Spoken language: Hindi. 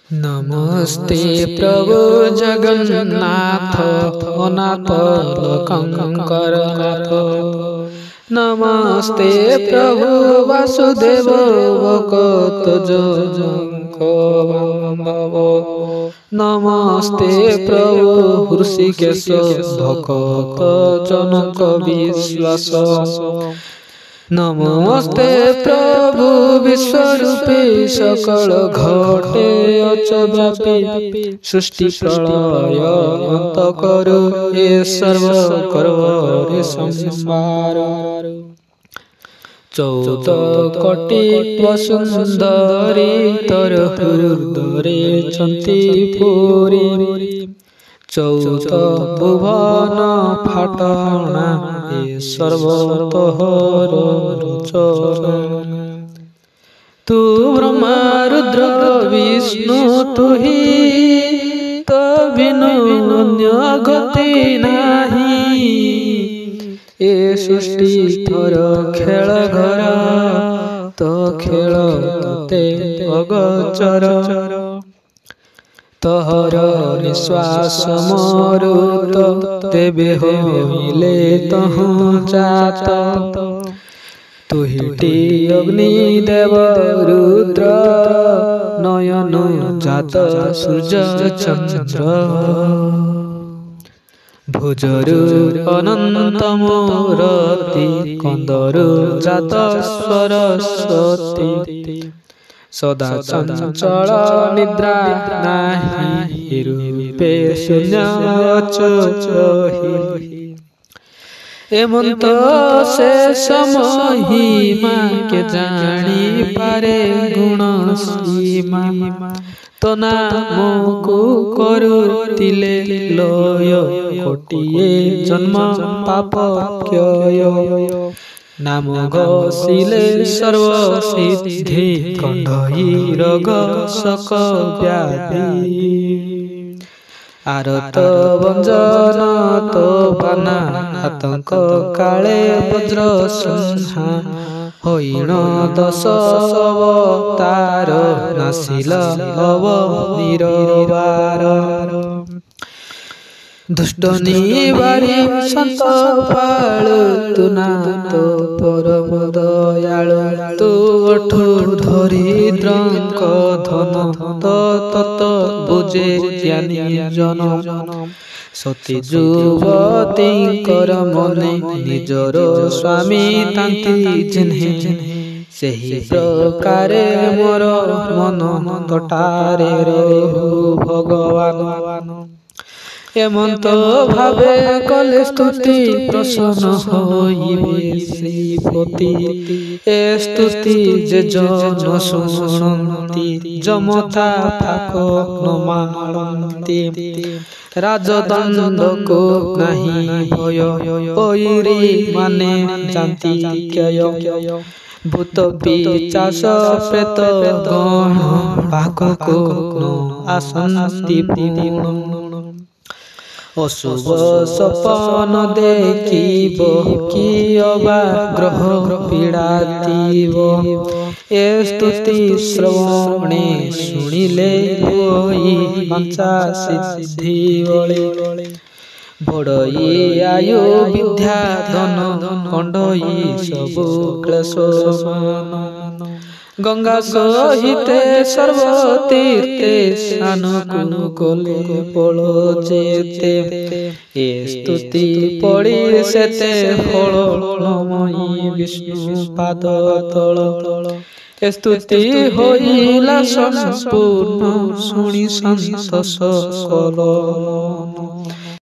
नमस्ते प्रभु जगन्नाथ अनाथ कंकरनाथ। नमस्ते प्रभु वासुदेव भगत जनको बांधव। नमस्ते प्रभु ऋषिकेश भगत जनक विश्वास। नमस्ते प्रभु विश्वरूपी सकल घटे अचव्यापी सृष्टि प्रलय अंत करु ये सर्व करवरे संभार। चौद कोटि वसुंधरी तर हृदरे चंती पुरी। चौद भुवन फाटना ये सर्वतोहर रचना। तू ब्रह्मा रुद्र विष्णु तू ही तो बिनु अन्य गति नाही। ए सृष्टि थोर खेल घर तो खेल ते अगोचर। तोहर निश्वास मरुत तेबे होइले तहु जात। तुहिटी अग्नि देव रुद्र नयन जात सूर्य चंद्र। भुजरु अनंत मूरति कंदरु जात सरस्वती। सदा चंचल निद्रा नाही रूपे शून्य अचोही। एमंत शेष महिमा के जानी पारे गुण सीमा। तो नाम को करुतिले लय कोटिए जन्म पाप क्षय। नाम घोषिले सर्व सिद्धि कंढई रोग शक व्याधि। आरत वंजन तो बाना आतंक काले वज्र संहा। होइण दश अवतार नासिल अव निरवार। दुष्ट निवारी संत पाळु तू नाथ परम दयाळु। तू अठु दरिद्रंक धन तत बुझे ज्ञानी जन। सती युवतींकर मने निजर स्वामी तांती जिन्हे। सेही प्रकारे मोर मन तटारे रहु भगवान। एमंत भावे कले स्तुति प्रसन्न होइबे श्रीपति। ए स्तुति जे जन शुणन्ति जमता फाक न मानन्ति। राजदंड को नहीं भय ओइरी माने जानती क्षय। भूत पिशाच प्रेत गण पाक को न आसन्ति पूर्ण। अशुभ सपन देखिब कि अबा ग्रह पीड़ातिब। ए स्तुति श्रवणे शुणिले होई पंचा सिद्धि बळे। बड़ई आयु विद्या धन कंडई सबु क्लेश मान। गंगा सहिते सर्व तीर्थे स्नान गले फल जेते। ए स्तुति पढ़ी सेते फल नमई विष्णु पाद तल। ए स्तुति होइला संपूर्ण शुणी संत सकल।